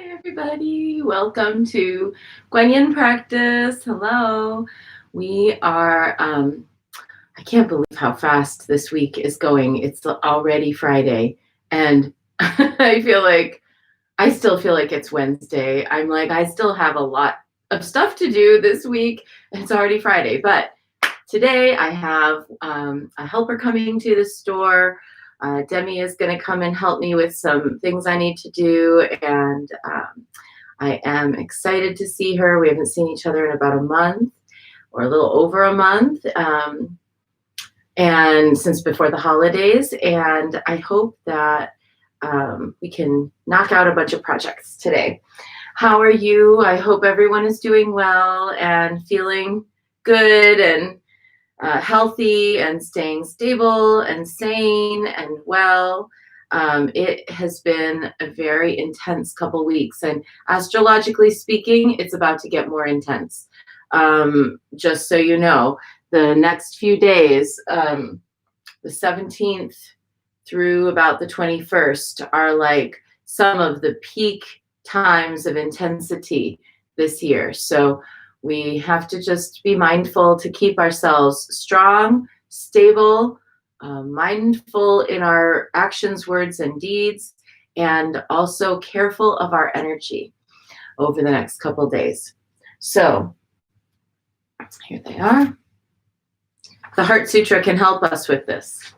Everybody. Welcome to Guanyin Practice. Hello. We are, I can't believe how fast this week is going. It's already Friday, and I still feel like it's Wednesday. I'm like, I still have a lot of stuff to do this week. It's already Friday, but today I have a helper coming to the store. Demi is going to come and help me with some things I need to do, and I am excited to see her. We haven't seen each other in about a month, or a little over a month, and since before the holidays, and I hope that we can knock out a bunch of projects today. How are you? I hope everyone is doing well and feeling good and healthy and staying stable and sane and well. It has been a very intense couple weeks, and astrologically speaking, it's about to get more intense. Just so you know, the next few days, the 17th through about the 21st, are like some of the peak times of intensity this year. So we have to just be mindful to keep ourselves strong, stable, mindful in our actions, words, and deeds, and also careful of our energy over the next couple days. So here they are. The Heart Sutra can help us with this.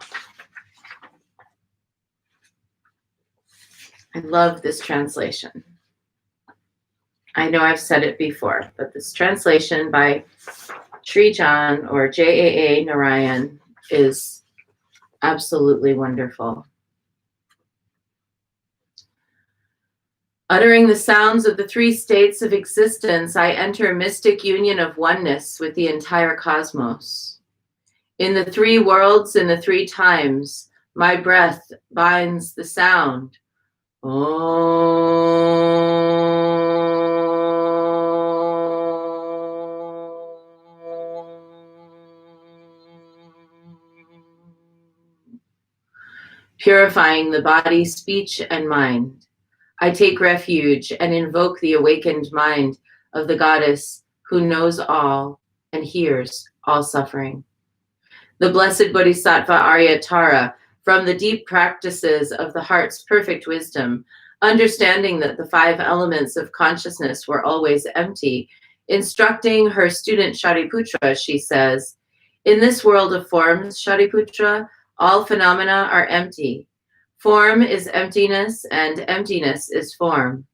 I love this translation. I know I've said it before, but this translation by Sri John or J.A.A. Narayan is absolutely wonderful. Uttering the sounds of the three states of existence, I enter mystic union of oneness with the entire cosmos. In the three worlds, in the three times, my breath binds the sound. Purifying the body, speech, and mind. I take refuge and invoke the awakened mind of the goddess who knows all and hears all suffering. The Blessed Bodhisattva Aryatara, from the deep practices of the heart's perfect wisdom, understanding that the five elements of consciousness were always empty, instructing her student Shariputra, she says, "In this world of forms, Shariputra, all phenomena are empty. Form is emptiness, and emptiness is form.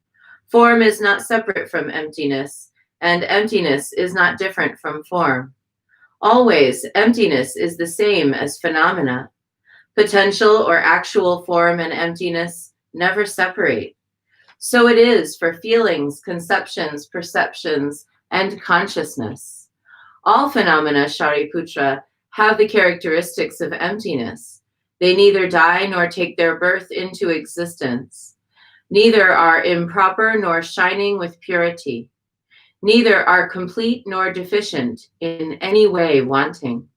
Form is not separate from emptiness, and emptiness is not different from form. Always, emptiness is the same as phenomena. Potential or actual form and emptiness never separate. So it is for feelings, conceptions, perceptions, and consciousness. All phenomena, Shariputra, have the characteristics of emptiness. They neither die nor take their birth into existence. Neither are improper nor shining with purity. Neither are complete nor deficient, in any way wanting.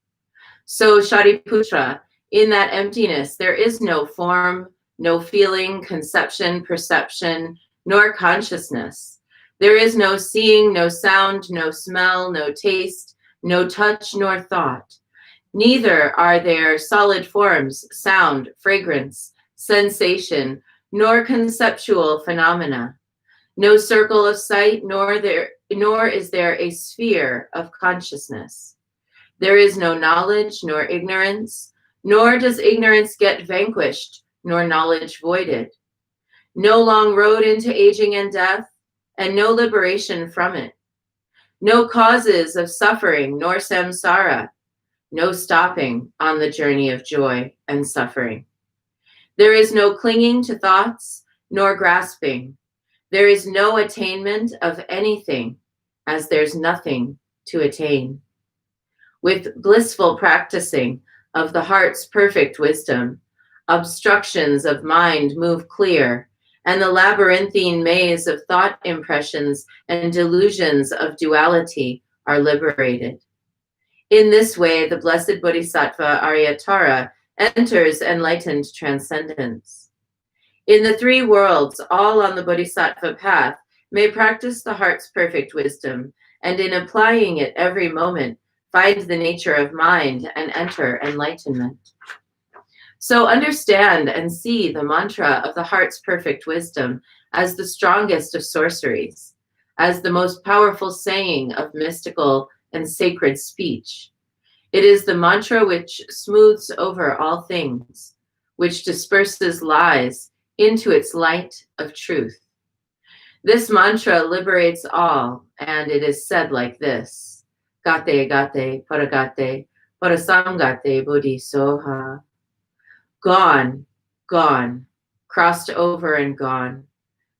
So, Shariputra, in that emptiness, there is no form, no feeling, conception, perception, nor consciousness. There is no seeing, no sound, no smell, no taste, no touch, nor thought. Neither are there solid forms, sound, fragrance, sensation, nor conceptual phenomena. No circle of sight, nor is there a sphere of consciousness. There is no knowledge, nor ignorance, nor does ignorance get vanquished, nor knowledge voided. No long road into aging and death, and no liberation from it. No causes of suffering, nor samsara. No stopping on the journey of joy and suffering. There is no clinging to thoughts, nor grasping. There is no attainment of anything, as there's nothing to attain. With blissful practicing of the heart's perfect wisdom, obstructions of mind move clear, and the labyrinthine maze of thought impressions and delusions of duality are liberated. In this way, the Blessed Bodhisattva Aryatara enters enlightened transcendence. in the three worlds, all on the Bodhisattva path, may practice the heart's perfect wisdom, and in applying it every moment, find the nature of mind and enter enlightenment. So understand and see the mantra of the heart's perfect wisdom as the strongest of sorceries, as the most powerful saying of mystical and sacred speech. It is the mantra which smooths over all things, which disperses lies into its light of truth. This mantra liberates all, and it is said like this: Gate, gate, paragate, parasamgate, bodhisoha. Gone, gone, crossed over and gone,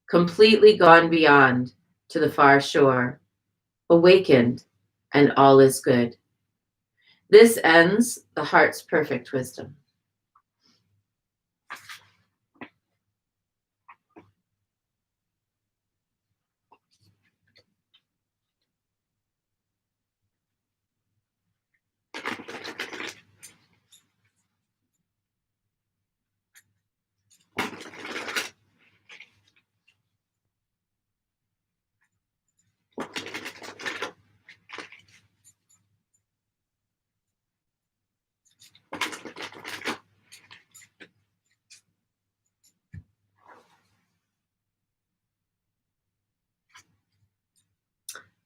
completely gone beyond to the far shore, awakened, and all is good. This ends the heart's perfect wisdom.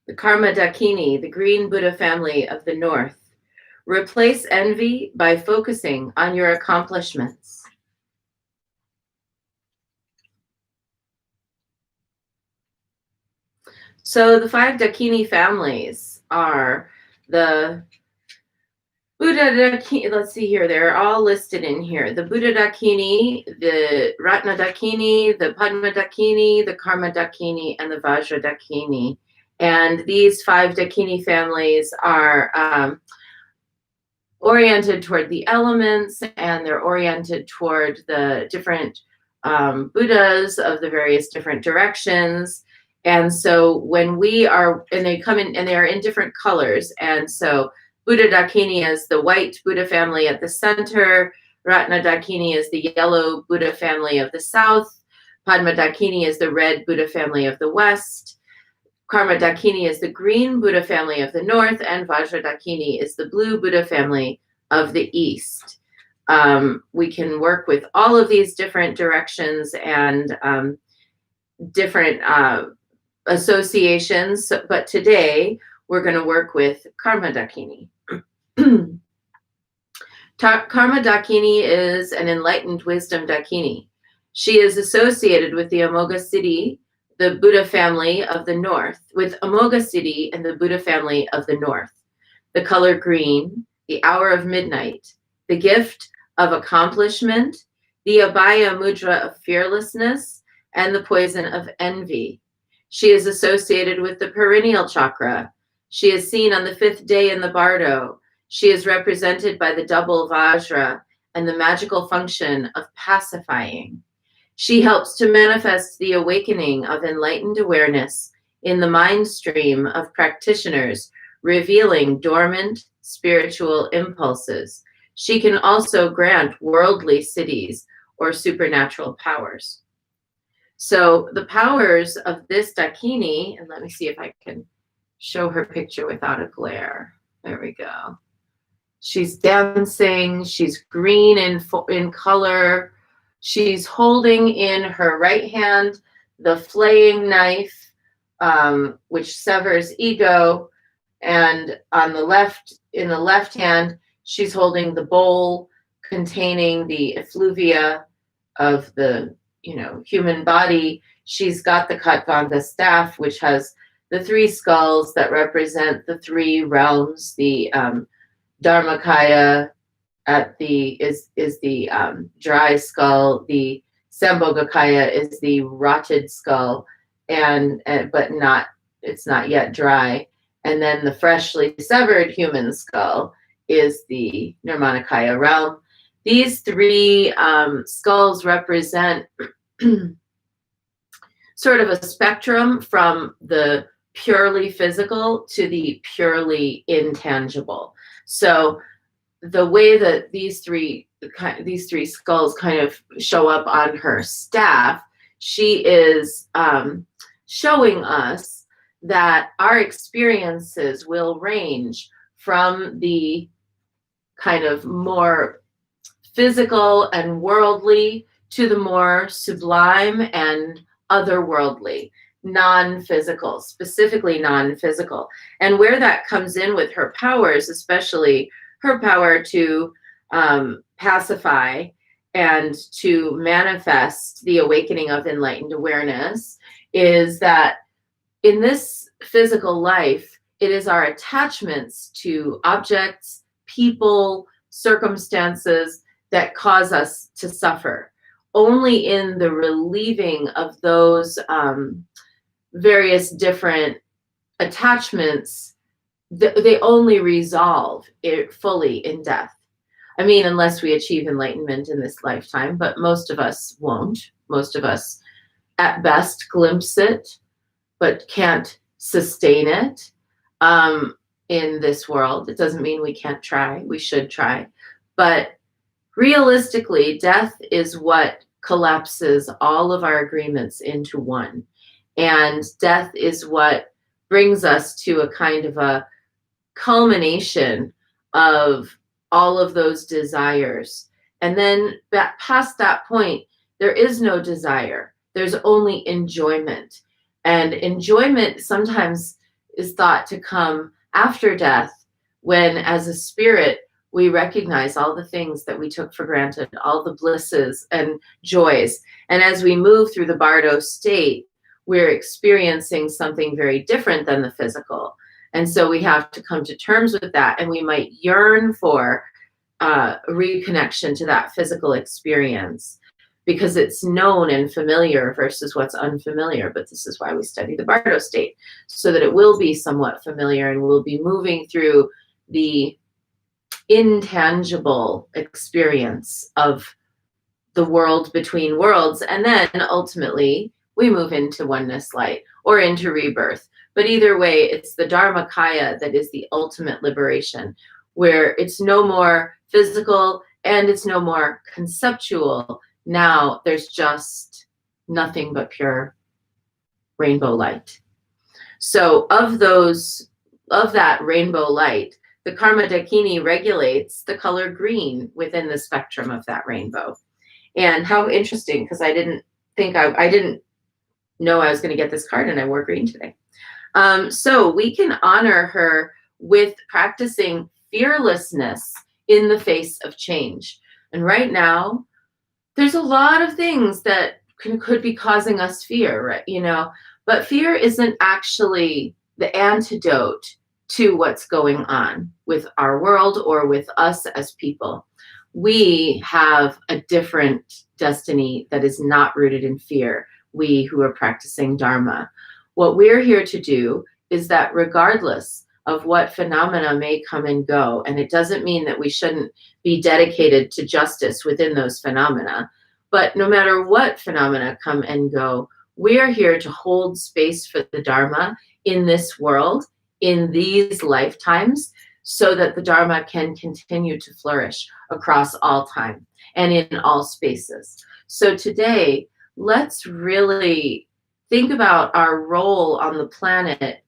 The Karma Dakini, the green Buddha family of the north. Replace envy by focusing on your accomplishments. So the 5 Dakini families are the Buddha Dakini, let's see here, they're all listed in here. The Buddha Dakini, the Ratna Dakini, the Padma Dakini, the Karma Dakini, and the Vajra Dakini. And these 5 Dakini families are oriented toward the elements, and they're oriented toward the different Buddhas of the various different directions. And so when we are, and they come in, and they are in different colors. And so Buddha Dakini is the white Buddha family at the center. Ratna Dakini is the yellow Buddha family of the south. Padma Dakini is the red Buddha family of the west. Karma Dakini is the green Buddha family of the north, and Vajra Dakini is the blue Buddha family of the east. We can work with all of these different directions and different associations, but today we're going to work with Karma Dakini. Karma Dakini is an enlightened wisdom Dakini. She is associated with the Amoghasiddhi, the Buddha family of the north, with Amoghasiddhi and the Buddha family of the north. The color green, the hour of midnight, the gift of accomplishment, the Abhaya Mudra of fearlessness, and the poison of envy. She is associated with the perineal chakra. She is seen on the 5th day in the Bardo. She is represented by the double Vajra and the magical function of pacifying. She helps to manifest the awakening of enlightened awareness in the mind stream of practitioners, revealing dormant spiritual impulses. She can also grant worldly cities or supernatural powers. So the powers of this Dakini, and let me see if I can show her picture without a glare. There we go. She's dancing. She's green in color. She's holding in her right hand the flaying knife, which severs ego. And on the left, in the left hand, she's holding the bowl containing the effluvia of the, human body. She's got the Khatvanga staff, which has the 3 skulls that represent the 3 realms. The Dharmakaya is the dry skull. The Sambhogakaya is the rotted skull, but it's not yet dry. And then the freshly severed human skull is the Nirmanakaya realm. These 3 skulls represent sort of a spectrum from the purely physical to the purely intangible. So the way that these three skulls kind of show up on her staff, she is showing us that our experiences will range from the kind of more physical and worldly to the more sublime and otherworldly, non-physical, specifically non-physical. And where that comes in with her powers, especially her power to pacify and to manifest the awakening of enlightened awareness, is that in this physical life, it is our attachments to objects, people, circumstances that cause us to suffer. Only in the relieving of those various different attachments, they only resolve it fully in death. I mean, unless we achieve enlightenment in this lifetime, but most of us won't. Most of us, at best, glimpse it, but can't sustain it in this world. It doesn't mean we can't try. We should try. But realistically, death is what collapses all of our agreements into one. And death is what brings us to a kind of a culmination of all of those desires. And then past that point, there is no desire. There's only enjoyment. And enjoyment sometimes is thought to come after death, when as a spirit, we recognize all the things that we took for granted, all the blisses and joys. And as we move through the Bardo state, we're experiencing something very different than the physical. And so we have to come to terms with that. And we might yearn for reconnection to that physical experience, because it's known and familiar versus what's unfamiliar. But this is why we study the Bardo state, so that it will be somewhat familiar and we'll be moving through the intangible experience of the world between worlds. And then ultimately we move into oneness light or into rebirth. But either way, it's the Dharmakaya that is the ultimate liberation, where it's no more physical and it's no more conceptual. Now there's just nothing but pure rainbow light. So of that rainbow light, the Karma Dakini regulates the color green within the spectrum of that rainbow. And how interesting, because I didn't know I was going to get this card, and I wore green today. So we can honor her with practicing fearlessness in the face of change. And right now, there's a lot of things that could be causing us fear, right? You know, but fear isn't actually the antidote to what's going on with our world or with us as people. We have a different destiny that is not rooted in fear, we who are practicing Dharma. What we're here to do is that regardless of what phenomena may come and go, and it doesn't mean that we shouldn't be dedicated to justice within those phenomena, but no matter what phenomena come and go, we are here to hold space for the Dharma in this world, in these lifetimes, so that the Dharma can continue to flourish across all time and in all spaces. So today, let's really think about our role on the planet,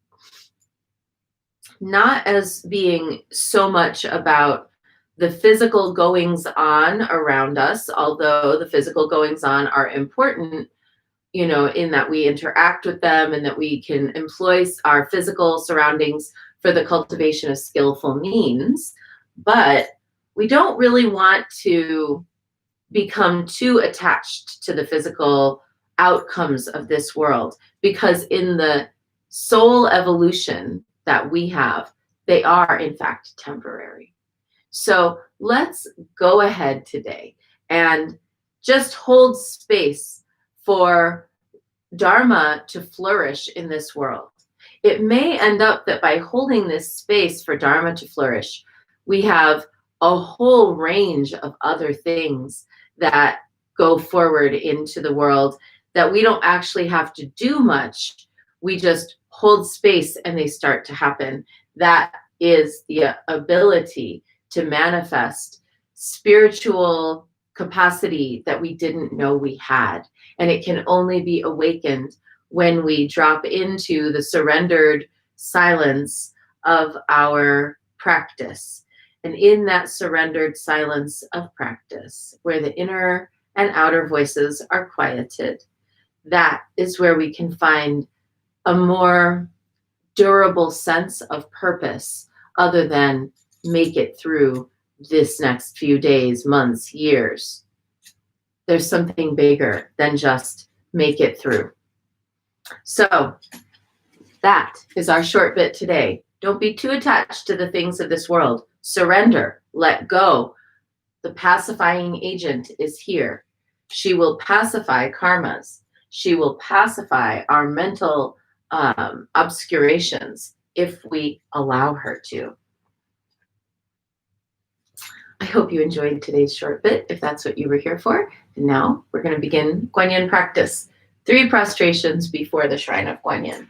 not as being so much about the physical goings on around us, although the physical goings on are important, you know, in that we interact with them and that we can employ our physical surroundings for the cultivation of skillful means. But we don't really want to become too attached to the physical outcomes of this world, because in the soul evolution that we have, they are in fact temporary. So let's go ahead today and just hold space for Dharma to flourish in this world. It may end up that by holding this space for Dharma to flourish, we have a whole range of other things that go forward into the world that we don't actually have to do much. We just hold space and they start to happen. That is the ability to manifest spiritual capacity that we didn't know we had. And it can only be awakened when we drop into the surrendered silence of our practice. And in that surrendered silence of practice, where the inner and outer voices are quieted, that is where we can find a more durable sense of purpose other than make it through this next few days, months, years. There's something bigger than just make it through. So that is our short bit today. Don't be too attached to the things of this world. Surrender, let go. The pacifying agent is here. She will pacify karmas. She will pacify our mental obscurations if we allow her to. I hope you enjoyed today's short bit, if that's what you were here for. And now we're going to begin Guanyin practice. 3 prostrations before the shrine of Guanyin.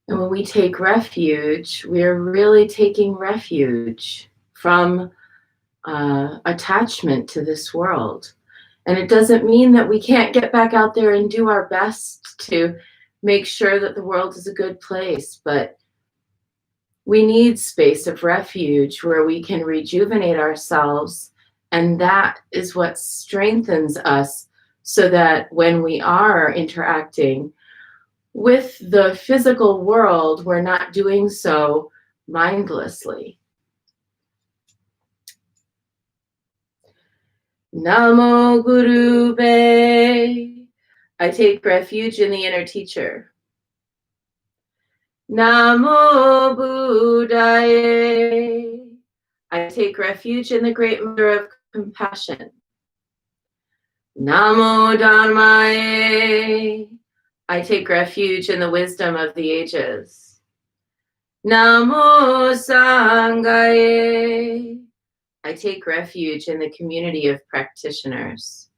And when we take refuge, we're really taking refuge from attachment to this world. And it doesn't mean that we can't get back out there and do our best to make sure that the world is a good place, but we need space of refuge where we can rejuvenate ourselves. And that is what strengthens us so that when we are interacting with the physical world, we're not doing so mindlessly. Namo Gurube. I take refuge in the inner teacher. Namo Buddhaye. I take refuge in the great mother of compassion. Namo Dharmaye. I take refuge in the wisdom of the ages. Namo Sanghaye. I take refuge in the community of practitioners.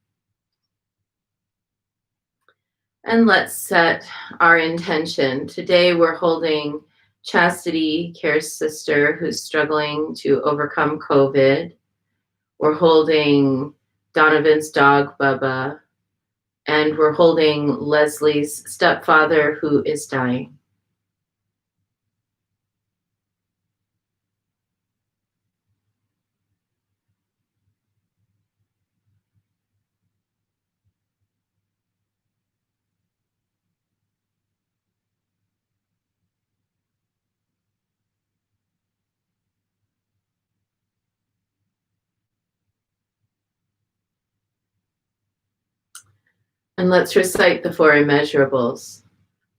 And let's set our intention. Today we're holding Chastity, Care's sister, who's struggling to overcome COVID. We're holding Donovan's dog, Bubba. And we're holding Leslie's stepfather, who is dying. And let's recite the 4 immeasurables.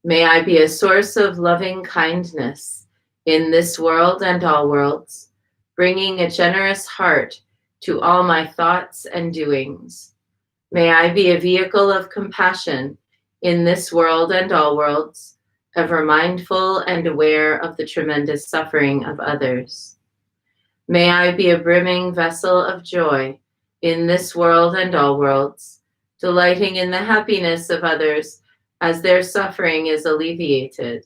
May I be a source of loving kindness in this world and all worlds, bringing a generous heart to all my thoughts and doings. May I be a vehicle of compassion in this world and all worlds, ever mindful and aware of the tremendous suffering of others. May I be a brimming vessel of joy in this world and all worlds, delighting in the happiness of others as their suffering is alleviated.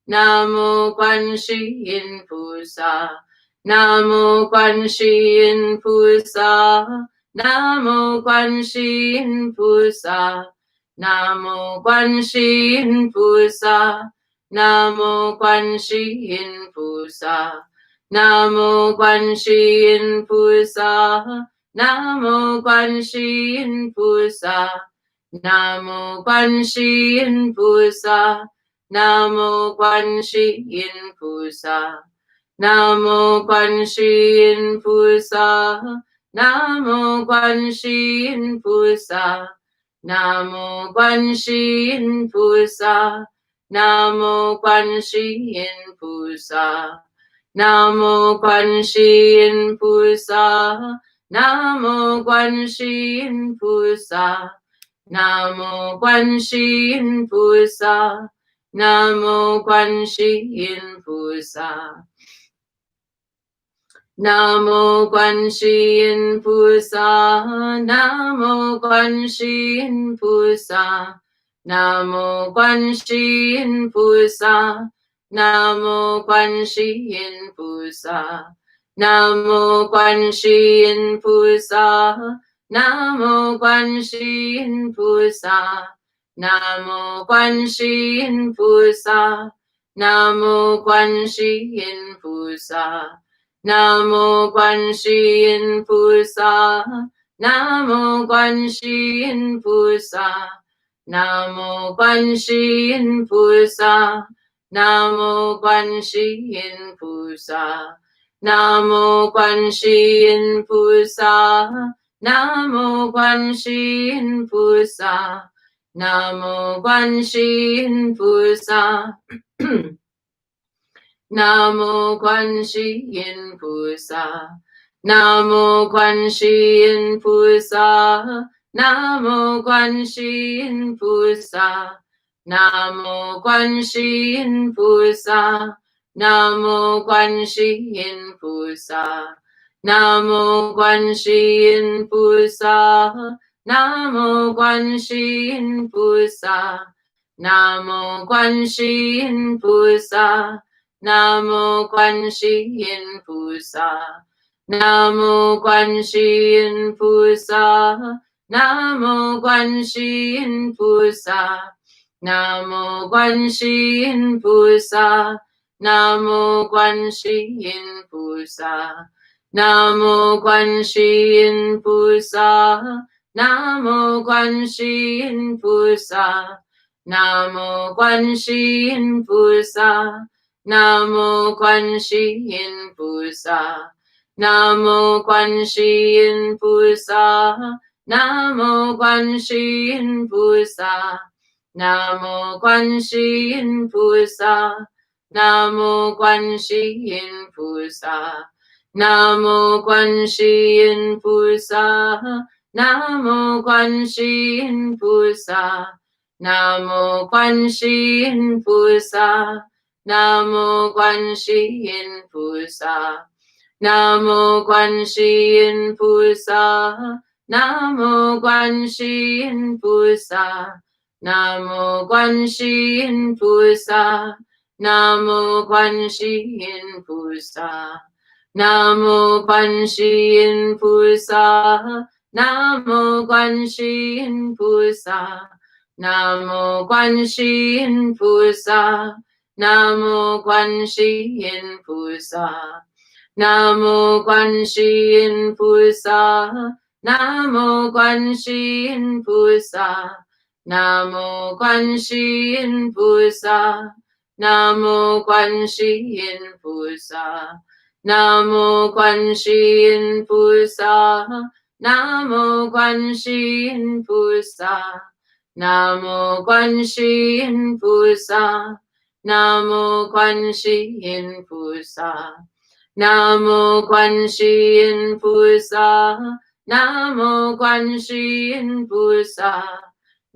南无观世音菩萨，南无观世音菩萨，南无观世音菩萨，南无观世音菩萨，南无观世音菩萨，南无观世音菩萨，南无观世音菩萨，南无观世音菩萨。南无观世音菩萨，南无观世音菩萨，南无观世音菩萨，南无观世音菩萨，南无观世音菩萨，南无观世音菩萨，南无观世音菩萨，南无观世音菩萨。南无观世音菩萨，南无观世音菩萨，南无观世音菩萨，南无观世音菩萨，南无观世音菩萨，南无观世音菩萨，南无观世音菩萨。南无观世音菩萨，南无观世音菩萨，南无观世音菩萨，南无观世音菩萨，南无观世音菩萨，南无观世音菩萨，南无观世音菩萨，南无观世音菩萨。南无观世音菩萨，南无观世音菩萨，南无观世音菩萨，南无观世音菩萨，南无观世音菩萨，南无观世音菩萨，南无观世音菩萨。南无观世音菩萨，南无观世音菩萨，南无观世音菩萨，南无观世音菩萨，南无观世音菩萨，南无观世音菩萨，南无观世音菩萨，南无观世音菩萨。南无观世音菩萨，南无观世音菩萨，南无观世音菩萨，南无观世音菩萨，南无观世音菩萨，南无观世音菩萨，南无观世音菩萨，南无观世音菩萨。南无观世音菩萨，南无观世音菩萨，南无观世音菩萨，南无观世音菩萨，南无观世音菩萨，南无观世音菩萨，南无观世音菩萨，南无观世音菩萨。南无观世音菩萨，南无观世音菩萨，南无观世音菩萨，南无观世音菩萨，南无观世音菩萨，南无观世音菩萨，南无观世音菩萨，南无观世音菩萨。南无观世音菩萨，南无观世音菩萨，南无观世音菩萨，南无观世音菩萨，南无观世音菩萨，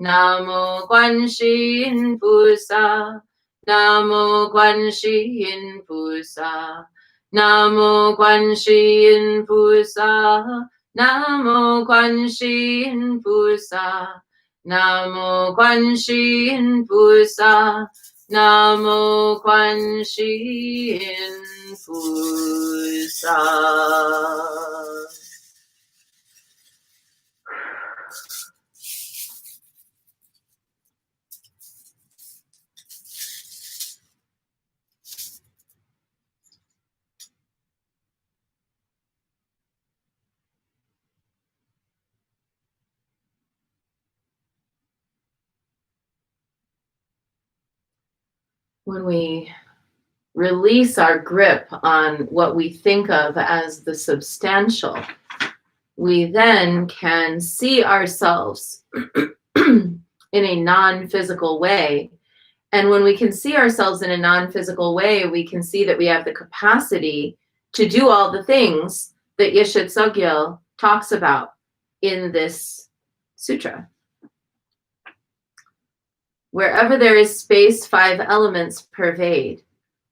南无观世音菩萨，南无观世音菩萨，南无观世音菩萨。南无观世音菩萨，南无观世音菩萨， Namo Quan Shi In Fu Sa. When we release our grip on what we think of as the substantial, we then can see ourselves in a non-physical way. And when we can see ourselves in a non-physical way, we can see that we have the capacity to do all the things that Yeshe Tsogyal talks about in this sutra. Wherever there is space, 5 elements pervade.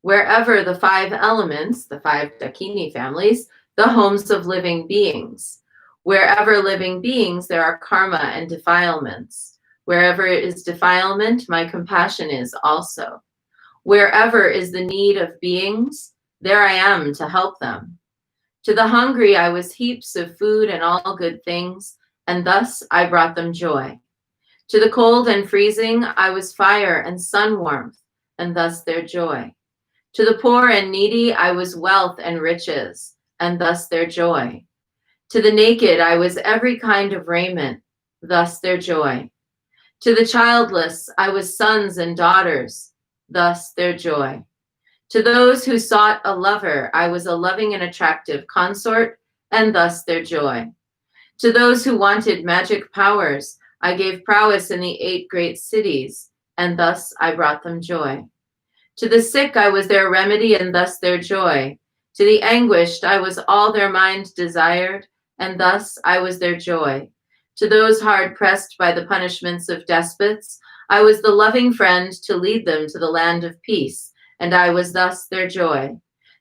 Wherever the 5 elements, the 5 Dakini families, the homes of living beings. Wherever living beings, there are karma and defilements. Wherever is defilement, my compassion is also. Wherever is the need of beings, there I am to help them. To the hungry, I was heaps of food and all good things, and thus I brought them joy. To the cold and freezing, I was fire and sun warmth, and thus their joy. To the poor and needy, I was wealth and riches, and thus their joy. To the naked, I was every kind of raiment, thus their joy. To the childless, I was sons and daughters, thus their joy. To those who sought a lover, I was a loving and attractive consort, and thus their joy. To those who wanted magic powers, I gave prowess in the 8 great cities, and thus I brought them joy. To the sick I was their remedy, and thus their joy. To the anguished I was all their mind desired, and thus I was their joy. To those hard pressed by the punishments of despots, I was the loving friend to lead them to the land of peace, and I was thus their joy.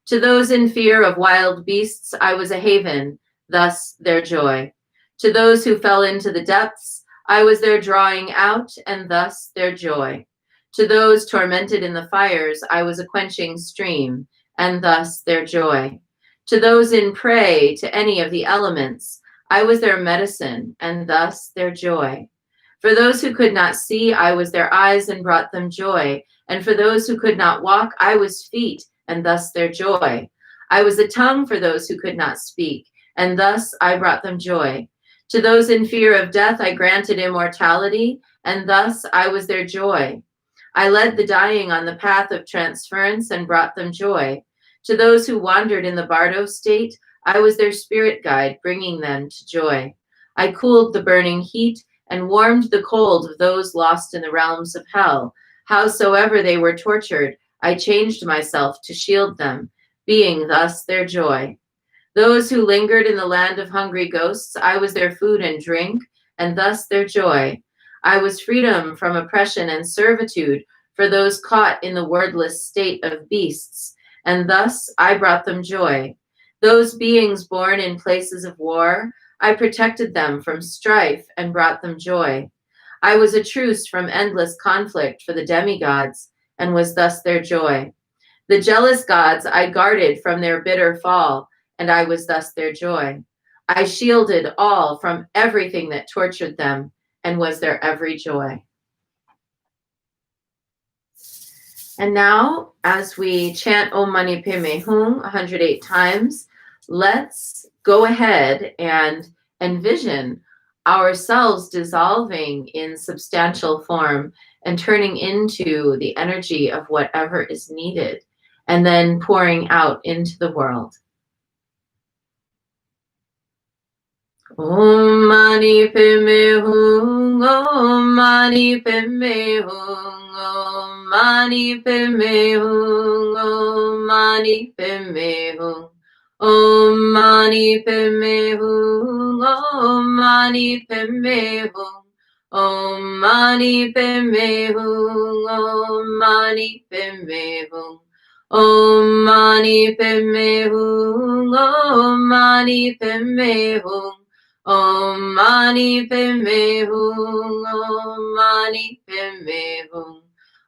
To those in fear of wild beasts, I was a haven, thus their joy. To those who fell into the depths, I was their drawing out, and thus their joy. To those tormented in the fires, I was a quenching stream, and thus their joy. To those in prey to any of the elements, I was their medicine, and thus their joy. For those who could not see, I was their eyes and brought them joy. And for those who could not walk, I was feet, and thus their joy. I was a tongue for those who could not speak, and thus I brought them joy. To those in fear of death, I granted immortality, and thus I was their joy. I led the dying on the path of transference and brought them joy. To those who wandered in the bardo state, I was their spirit guide, bringing them to joy. I cooled the burning heat and warmed the cold of those lost in the realms of hell. Howsoever they were tortured, I changed myself to shield them, being thus their joy. Those who lingered in the land of hungry ghosts, I was their food and drink, and thus their joy. I was freedom from oppression and servitude for those caught in the wordless state of beasts, and thus I brought them joy. Those beings born in places of war, I protected them from strife and brought them joy. I was a truce from endless conflict for the demigods, and was thus their joy. The jealous gods I guarded from their bitter fall, and I was thus their joy. I shielded all from everything that tortured them, and was their every joy. And now, as we chant Om Mani Padme Hum 108 times, let's go ahead and envision ourselves dissolving in substantial form and turning into the energy of whatever is needed, and then pouring out into the world. Om Mani Padme Hum, Om Mani Padme Hum, Om Mani Padme Hum, Om Mani Padme Hum, Om Mani Padme Hum, Om Mani Padme Hum, Om Mani Padme Hum, Om Mani Padme Hum, Om Mani Padme Hum, Om Mani Padme Hum, Om Mani Padme Hum, Om Mani Padme Hum,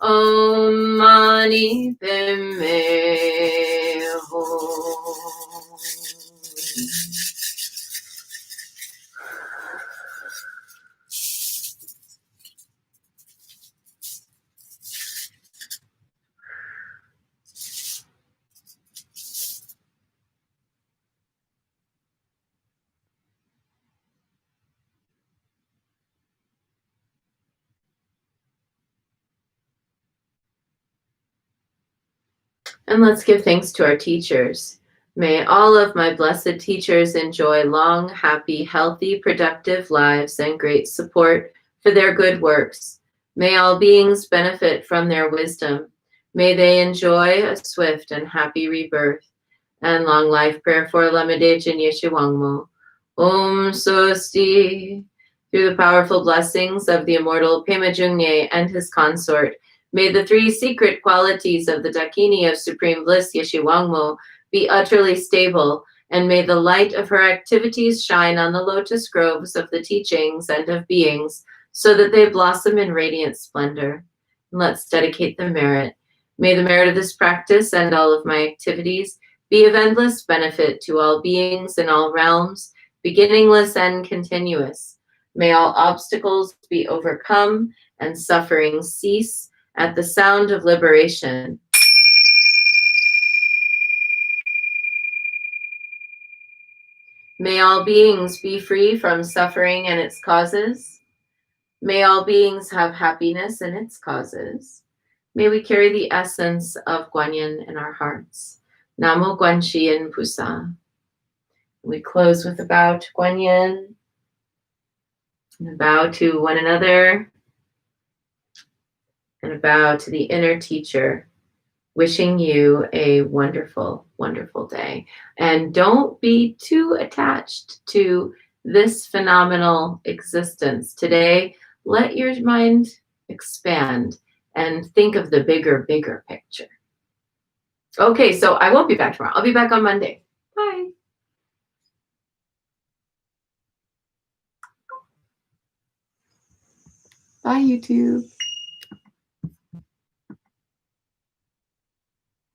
Om Mani Padme Hum. And let's give thanks to our teachers. May all of my blessed teachers enjoy long, happy, healthy, productive lives and great support for their good works. May all beings benefit from their wisdom. May they enjoy a swift and happy rebirth. And long life prayer for Lamade Jinye Shiwangmo. Om Sosti. Through the powerful blessings of the immortal Pema Jungye and his consort, may the three secret qualities of the Dakini of Supreme Bliss, Yeshe Wangmo, be utterly stable, and may the light of her activities shine on the lotus groves of the teachings and of beings, so that they blossom in radiant splendor. And let's dedicate the merit. May the merit of this practice and all of my activities be of endless benefit to all beings in all realms, beginningless and continuous. May all obstacles be overcome and suffering cease at the sound of liberation. May all beings be free from suffering and its causes. May all beings have happiness and its causes. May we carry the essence of Guanyin in our hearts. Namo Guanxin Pusa. We close with a bow to Guanyin, and a bow to one another, and a bow to the inner teacher. Wishing you a wonderful, wonderful day. And don't be too attached to this phenomenal existence. Today, let your mind expand and think of the bigger, bigger picture. Okay, so I won't be back tomorrow. I'll be back on Monday. Bye. Bye, YouTube.